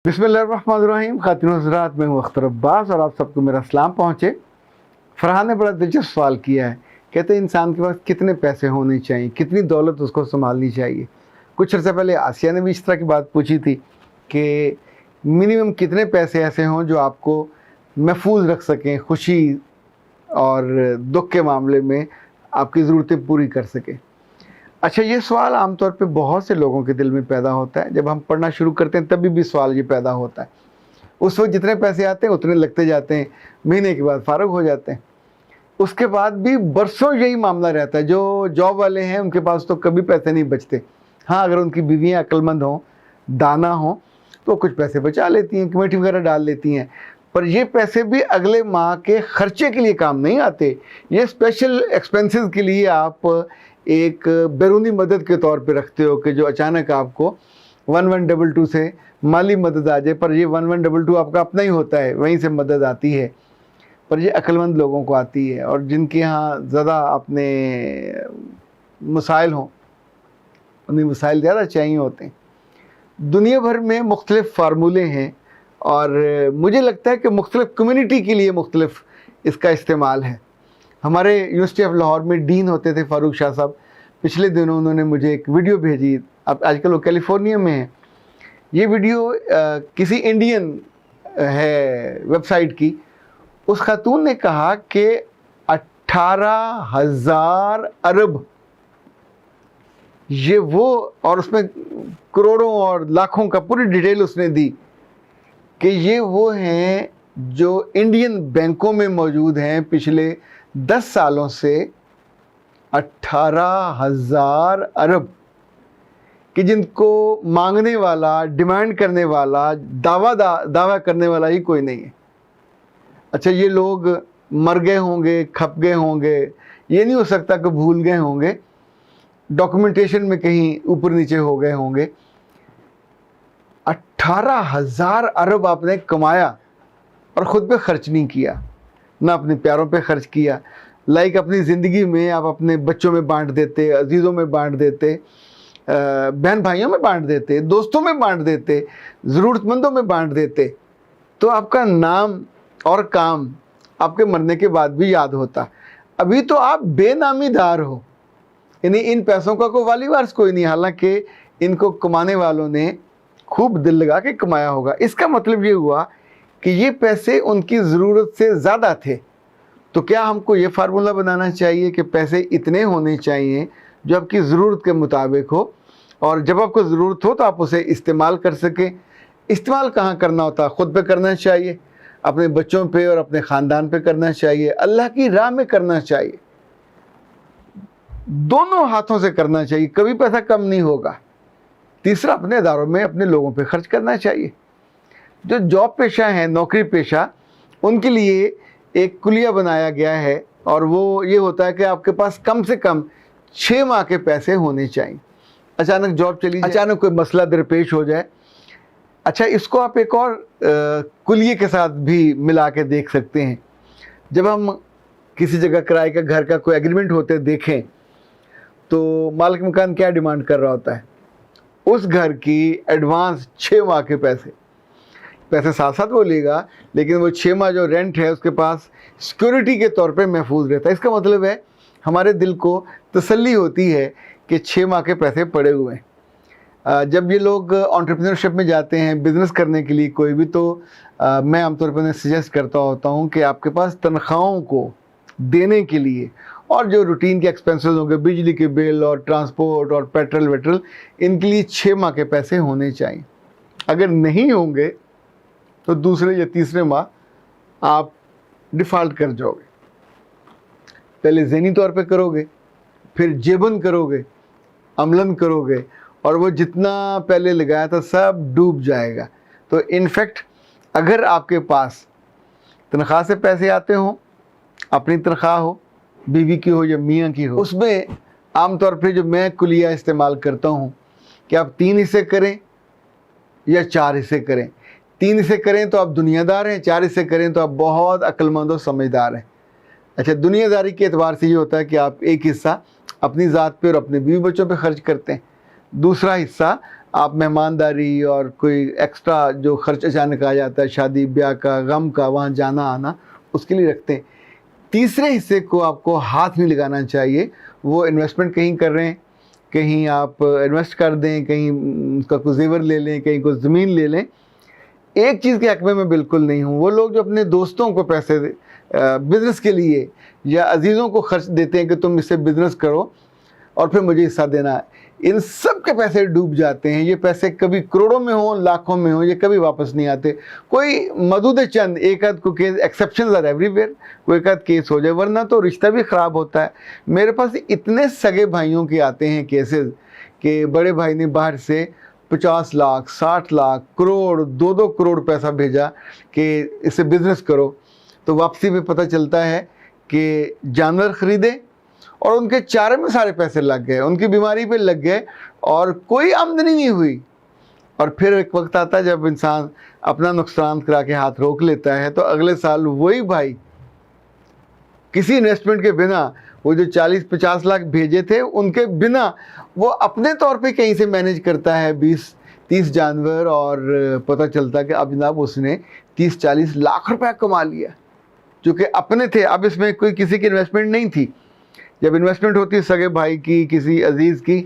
बिस्मिल्लाहिर्रहमानिर्रहीम। खातिन हज़रात, मैं हूँ अख्तर अब्बास और आप सबको मेरा सलाम पहुँचे। फरहान ने बड़ा दिलचस्प सवाल किया है। कहते हैं इंसान के पास कितने पैसे होने चाहिए, कितनी दौलत उसको संभालनी चाहिए। कुछ अर्सा पहले आसिया ने भी इस तरह की बात पूछी थी कि मिनिमम कितने पैसे ऐसे हों जो आपको महफूज रख सकें, खुशी और दुख के मामले में आपकी ज़रूरतें पूरी कर सकें। अच्छा, ये सवाल आमतौर पे बहुत से लोगों के दिल में पैदा होता है। जब हम पढ़ना शुरू करते हैं तभी भी सवाल ये पैदा होता है। उस वक्त जितने पैसे आते हैं उतने लगते जाते हैं, महीने के बाद फारग हो जाते हैं। उसके बाद भी बरसों यही मामला रहता है। जो जॉब वाले हैं उनके पास तो कभी पैसे नहीं बचते। हाँ, अगर उनकी बीवियाँ अक्लमंद हों, दाना हों, तो कुछ पैसे बचा लेती हैं, कमेटी वगैरह डाल लेती हैं। पर ये पैसे भी अगले माह के खर्चे के लिए काम नहीं आते। ये स्पेशल एक्सपेंसेस के लिए आप एक बैरूनी मदद के तौर पे रखते हो कि जो अचानक आपको 1122 से माली मदद आ जाए। पर ये 1122 आपका अपना ही होता है, वहीं से मदद आती है। पर ये अक्लमंद लोगों को आती है और जिनके यहाँ ज़्यादा अपने मसाइल हों, उन्हें मसाइल ज़्यादा चाहिए होते हैं। दुनिया भर में मुख्तलिफ़ फार्मूले हैं और मुझे लगता है कि मुख्तलिफ़ कम्युनिटी के लिए मुख्तलिफ़ इसका इस्तेमाल है। हमारे यूनिवर्सिटी ऑफ लाहौर में डीन होते थे फ़ारूक शाह साहब। पिछले दिनों उन्होंने मुझे एक वीडियो भेजी। अब आजकल वो कैलिफोर्निया में है। ये वीडियो किसी इंडियन है वेबसाइट की। उस खातून ने कहा कि 18,000 अरब, ये वो, और उसमें करोड़ों और लाखों का पूरी डिटेल उसने दी कि ये वो हैं जो इंडियन बैंकों में मौजूद हैं पिछले 10 सालों से। 18,000 अरब कि जिनको मांगने वाला, डिमांड करने वाला, दावा करने वाला ही कोई नहीं है। अच्छा, ये लोग मर गए होंगे, खप गए होंगे, ये नहीं हो सकता कि भूल गए होंगे, डॉक्यूमेंटेशन में कहीं ऊपर नीचे हो गए होंगे। 18,000 अरब आपने कमाया और ख़ुद पे खर्च नहीं किया, ना अपने प्यारों पे खर्च किया। लाइक अपनी ज़िंदगी में आप अपने बच्चों में बांट देते, अजीज़ों में बांट देते, बहन भाइयों में बांट देते, दोस्तों में बांट देते, ज़रूरतमंदों में बांट देते, तो आपका नाम और काम आपके मरने के बाद भी याद होता। अभी तो आप बेनामीदार हो, यानी इन पैसों का कोई वाली वारिस कोई नहीं, हालांकि इनको कमाने वालों ने खूब दिल लगा के कमाया होगा। इसका मतलब ये हुआ कि ये पैसे उनकी ज़रूरत से ज़्यादा थे। तो क्या हमको ये फार्मूला बनाना चाहिए कि पैसे इतने होने चाहिए जो आपकी ज़रूरत के मुताबिक हो, और जब आपको ज़रूरत हो तो आप उसे इस्तेमाल कर सकें। इस्तेमाल कहाँ करना होता है? ख़ुद पे करना चाहिए, अपने बच्चों पे और अपने ख़ानदान पे करना चाहिए, अल्लाह की राह में करना चाहिए, दोनों हाथों से करना चाहिए, कभी पैसा कम नहीं होगा। तीसरा, अपने अदारों में अपने लोगों पे खर्च करना चाहिए। जो जॉब पेशा हैं, नौकरी पेशा, उनके लिए एक कुलिया बनाया गया है और वो ये होता है कि आपके पास कम से कम 6 माह के पैसे होने चाहिए। अचानक जॉब चली जाए, अचानक कोई मसला दरपेश हो जाए। अच्छा, इसको आप एक और कुलिये के साथ भी मिला के देख सकते हैं। जब हम किसी जगह किराए का घर का कोई एग्रीमेंट होते देखें तो मालिक मकान क्या डिमांड कर रहा होता है? उस घर की एडवांस 6 माह के पैसे साथ साथ वो लेगा, लेकिन वो 6 माह जो रेंट है उसके पास सिक्योरिटी के तौर पे महफूज रहता है। इसका मतलब है हमारे दिल को तसल्ली होती है कि 6 माह के पैसे पड़े हुए हैं। जब ये लोग एंटरप्रेन्योरशिप में जाते हैं बिज़नेस करने के लिए कोई भी, तो मैं आमतौर पर उन्हें सजेस्ट करता होता हूँ कि आपके पास तनख्वाहों को देने के लिए और जो रूटीन के एक्सपेंसेस होंगे, बिजली के बिल और ट्रांसपोर्ट और पेट्रोल वेट्रोल, इनके लिए 6 माह के पैसे होने चाहिए। अगर नहीं होंगे तो दूसरे या तीसरे माह आप डिफ़ॉल्ट कर जाओगे। पहले ज़हनी तौर पे करोगे, फिर जेबन करोगे, अमलन करोगे, और वो जितना पहले लगाया था सब डूब जाएगा। तो इनफैक्ट अगर आपके पास तनख्वाह से पैसे आते हों, अपनी तनख्वाह हो, बीवी की हो या मियाँ की हो, उसमें आमतौर पे जो मैं कुलिया इस्तेमाल करता हूँ कि आप 3 हिस्से करें या 4 हिस्से करें। 3 हिस्से करें तो आप दुनियादार हैं, 4 हिस्से करें तो आप बहुत अक्लमंद और समझदार हैं। अच्छा, दुनियादारी के एतबार से ये होता है कि आप एक हिस्सा अपनी ज़ात पे और अपने बीवी बच्चों पे खर्च करते हैं, दूसरा हिस्सा आप मेहमानदारी और कोई एक्स्ट्रा जो खर्च अचानक आ जाता है, शादी ब्याह का, गम का, वहाँ जाना आना, उसके लिए रखते हैं। तीसरे हिस्से को आपको हाथ नहीं लगाना चाहिए। वो इन्वेस्टमेंट कहीं कर रहे हैं, कहीं आप इन्वेस्ट कर दें, कहीं उसका कोई जेवर ले लें, कहीं कोई ज़मीन ले लें। एक चीज़ के हक़ में मैं बिल्कुल नहीं हूँ, वो लोग जो अपने दोस्तों को पैसे बिज़नेस के लिए या अजीज़ों को खर्च देते हैं कि तुम इससे बिज़नेस करो और फिर मुझे हिस्सा देना है, इन सब के पैसे डूब जाते हैं। ये पैसे कभी करोड़ों में हों, लाखों में हों, ये कभी वापस नहीं आते। कोई मदूद चंद एक आध को केस, एक्सेप्शंस आर एवरीवेयर, कोई एक आध केस हो जाए, वरना तो रिश्ता भी ख़राब होता है। मेरे पास इतने सगे भाइयों के आते हैं केसेस कि बड़े भाई ने बाहर से 50 लाख, 60 लाख, करोड़, 2-2 करोड़ पैसा भेजा कि इससे बिज़नेस करो, तो वापसी में पता चलता है कि जानवर ख़रीदे और उनके चारे में सारे पैसे लग गए, उनकी बीमारी पे लग गए और कोई आमदनी नहीं हुई। और फिर एक वक्त आता है जब इंसान अपना नुकसान करा के हाथ रोक लेता है, तो अगले साल वही भाई किसी इन्वेस्टमेंट के बिना वो जो 40-50 लाख भेजे थे, उनके बिना वो अपने तौर पे कहीं से मैनेज करता है 20-30 जानवर, और पता चलता कि अब जनाब उसने 30-40 लाख रुपए कमा लिया जो कि अपने थे। अब इसमें कोई किसी की इन्वेस्टमेंट नहीं थी। जब इन्वेस्टमेंट होती है सगे भाई की, किसी अजीज़ की,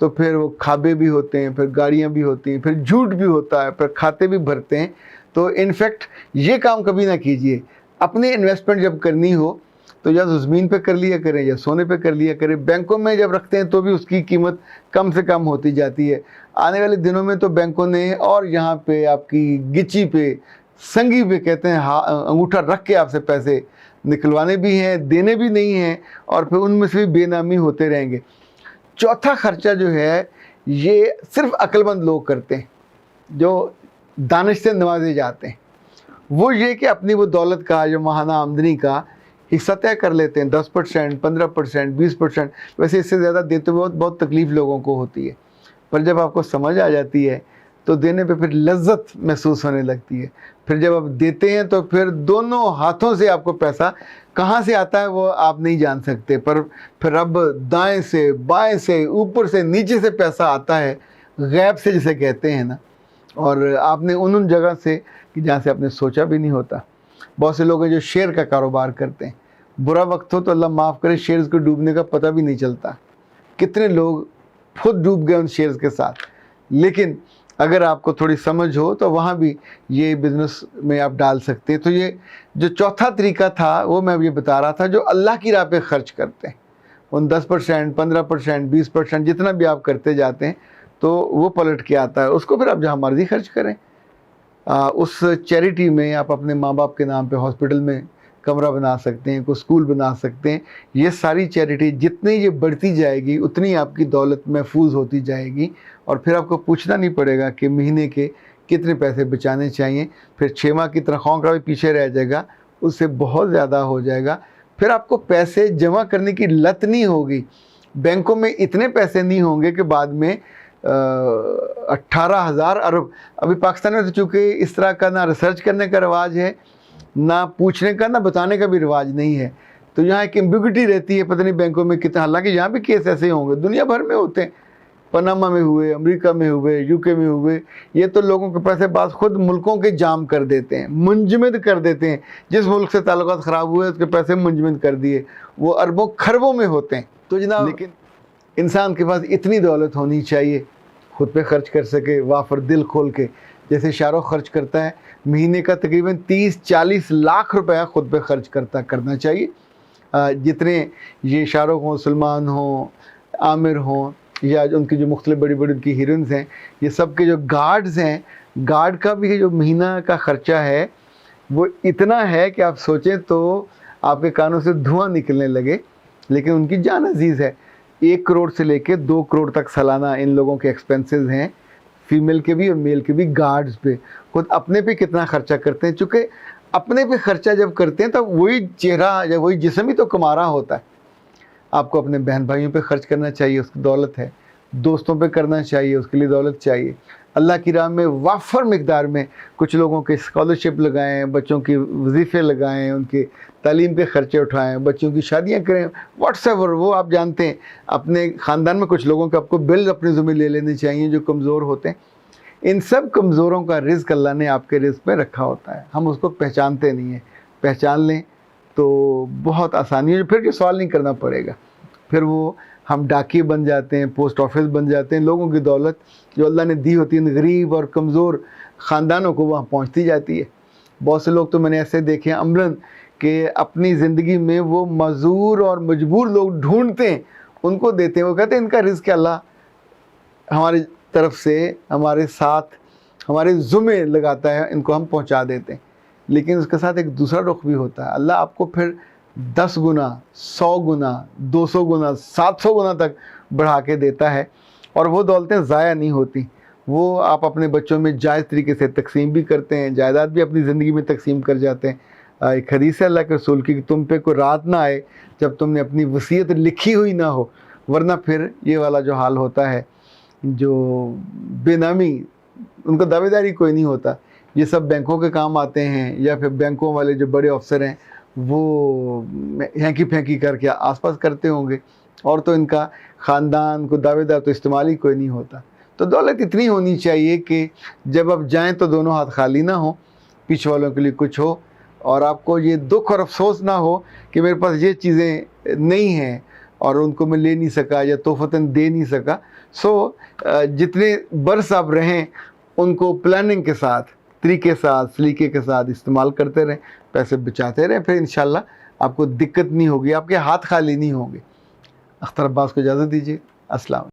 तो फिर वो खाबे भी होते हैं, फिर गाड़ियाँ भी होती हैं, फिर झूठ भी होता है, फिर खाते भी भरते हैं। तो इनफैक्ट ये काम कभी ना कीजिए। अपनी इन्वेस्टमेंट जब करनी हो तो या तो ज़मीन पे कर लिया करें या सोने पे कर लिया करें। बैंकों में जब रखते हैं तो भी उसकी कीमत कम से कम होती जाती है। आने वाले दिनों में तो बैंकों ने और यहाँ पे आपकी गिची पे, संगी पे कहते हैं, अंगूठा रख के आपसे पैसे निकलवाने भी हैं, देने भी नहीं हैं, और फिर उनमें से भी बेनामी होते रहेंगे। चौथा खर्चा जो है ये सिर्फ अक्लमंद लोग करते हैं, जो दानिश से नवाजे जाते हैं। वो ये कि अपनी वो दौलत का, जो माहाना आमदनी का हिस्सा तय कर लेते हैं, 10%, 15%, 20%। वैसे इससे ज़्यादा देते हुए बहुत तकलीफ़ लोगों को होती है, पर जब आपको समझ आ जाती है तो देने पे फिर लज्जत महसूस होने लगती है। फिर जब आप देते हैं तो फिर दोनों हाथों से आपको पैसा कहाँ से आता है वो आप नहीं जान सकते, पर फिर अब दाएं से, बाएं से, ऊपर से, नीचे से पैसा आता है, गैब से जिसे कहते हैं ना, और आपने उन जगह से कि जहाँ से आपने सोचा भी नहीं होता। बहुत से लोग हैं जो शेयर का कारोबार करते हैं, बुरा वक्त हो तो अल्लाह माफ़ करे, शेयर्स को डूबने का पता भी नहीं चलता। कितने लोग खुद डूब गए उन शेयर्स के साथ। लेकिन अगर आपको थोड़ी समझ हो तो वहाँ भी ये बिज़नेस में आप डाल सकते हैं। तो ये जो चौथा तरीका था वो मैं ये बता रहा था, जो अल्लाह की राह पे खर्च करते हैं, उन 10%, 15%, 20% जितना भी आप करते जाते हैं तो वो पलट के आता है। उसको फिर आप जहाँ मर्ज़ी खर्च करें। उस चैरिटी में आप अपने माँ बाप के नाम पे हॉस्पिटल में कमरा बना सकते हैं, कोई स्कूल बना सकते हैं। ये सारी चैरिटी जितनी ये बढ़ती जाएगी उतनी आपकी दौलत महफूज होती जाएगी, और फिर आपको पूछना नहीं पड़ेगा कि महीने के कितने पैसे बचाने चाहिए। फिर 6 माह की तनख्वाहों का भी पीछे रह जाएगा, उससे बहुत ज़्यादा हो जाएगा। फिर आपको पैसे जमा करने की लत नहीं होगी। बैंकों में इतने पैसे नहीं होंगे कि बाद में 18,000 अरब। अभी पाकिस्तान में तो चूँकि इस तरह का ना रिसर्च करने का रिवाज है, ना पूछने का, ना बताने का भी रिवाज नहीं है, तो यहाँ एक एम्बिग्युइटी रहती है, पता नहीं बैंकों में कितना। हालांकि यहाँ भी केस ऐसे होंगे, दुनिया भर में होते हैं, पनामा में हुए, अमेरिका में हुए, यूके में हुए। ये तो लोगों के पैसे बात खुद मुल्कों के जाम कर देते हैं, मुंजमद कर देते हैं। जिस मुल्क से ताल्लुकात ख़राब हुए उसके पैसे मुंजमद कर दिए, वो अरबों खरबों में होते हैं। तो जनाब, लेकिन इंसान के पास इतनी दौलत होनी चाहिए खुद पे खर्च कर सके, वाफर दिल खोल के। जैसे शाहरुख खर्च करता है, महीने का तकरीबन 30-40 लाख रुपया खुद पे खर्च करना चाहिए। जितने ये शाहरुख हों, सलमान हों, आमिर हों, या उनकी जो मुख्तलिफ बड़ी बड़ी उनकी हीरोइंस हैं, ये सब के जो गार्ड्स हैं, गार्ड का भी जो महीना का ख़र्चा है वो इतना है कि आप सोचें तो आपके कानों से धुआं निकलने लगे। लेकिन उनकी जान अजीज़ है। 1 करोड़ से लेके 2 करोड़ तक सालाना इन लोगों के एक्सपेंसेस हैं, फीमेल के भी और मेल के भी गार्ड्स पे। खुद अपने पे कितना खर्चा करते हैं, चूँकि अपने पे खर्चा जब करते हैं तब वही चेहरा या वही जिस्म ही तो कमा रहा होता है। आपको अपने बहन भाइयों पे खर्च करना चाहिए, उसकी दौलत है। दोस्तों पे करना चाहिए, उसके लिए दौलत चाहिए। अल्लाह की राह में वाफर मिकदार में कुछ लोगों के स्कॉलरशिप लगाएं, बच्चों की वजीफ़े लगाएं, उनके तालीम के ख़र्चे उठाएं, बच्चों की शादियां करें, व्हाट्सएवर वो आप जानते हैं। अपने ख़ानदान में कुछ लोगों के आपको बिल अपने ज़िम्मे ले लेने चाहिए जो कमज़ोर होते हैं। इन सब कमज़ोरों का रिज़्क़ अल्लाह ने आपके रिज़्क़ में रखा होता है, हम उसको पहचानते नहीं हैं। पहचान लें तो बहुत आसानी है, फिर ये सवाल नहीं करना पड़ेगा। फिर वो हम डाकिए बन जाते हैं, पोस्ट ऑफिस बन जाते हैं, लोगों की दौलत जो अल्लाह ने दी होती है गरीब और कमज़ोर ख़ानदानों को वहाँ पहुँचती जाती है। बहुत से लोग तो मैंने ऐसे देखे हैं अमलन कि अपनी ज़िंदगी में वो मज़दूर और मजबूर लोग ढूंढते हैं, उनको देते हैं। वो कहते हैं इनका रिज़्क़ अल्लाह हमारी तरफ से हमारे साथ हमारे ज़ुम्मे लगाता है, इनको हम पहुँचा देते हैं। लेकिन उसके साथ एक दूसरा रुख भी होता है, अल्लाह आपको फिर 10 गुना, 100 गुना, 200 गुना, 700 गुना तक बढ़ा के देता है। और वो दौलतें ज़ाया नहीं होती, वो आप अपने बच्चों में जायज़ तरीके से तकसीम भी करते हैं, जायदाद भी अपनी ज़िंदगी में तकसीम कर जाते हैं। एक हदीस है अल्लाह के रसूल की कि तुम पे कोई रात ना आए जब तुमने अपनी वसीयत लिखी हुई ना हो, वरना फिर ये वाला जो हाल होता है, जो बेनामी, उनको दावेदारी कोई नहीं होता। ये सब बैंकों के काम आते हैं, या फिर बैंकों वाले जो बड़े अफसर हैं वो हैंकी फेंकी करके आसपास करते होंगे, और तो इनका ख़ानदान को दावेदार तो इस्तेमाल ही कोई नहीं होता। तो दौलत इतनी होनी चाहिए कि जब आप जाएं तो दोनों हाथ खाली ना हो, पीछे वालों के लिए कुछ हो, और आपको ये दुख और अफसोस ना हो कि मेरे पास ये चीज़ें नहीं हैं और उनको मैं ले नहीं सका या तोहफ़तन दे नहीं सका। सो जितने बरस आप रहें उनको प्लानिंग के साथ, तरीके साथ, सलीके के साथ इस्तेमाल करते रहें, पैसे बचाते रहें, फिर इंशाल्लाह आपको दिक्कत नहीं होगी, आपके हाथ खाली नहीं होंगे। अख्तर अब्बास को इजाज़त दीजिए। अस्सलाम।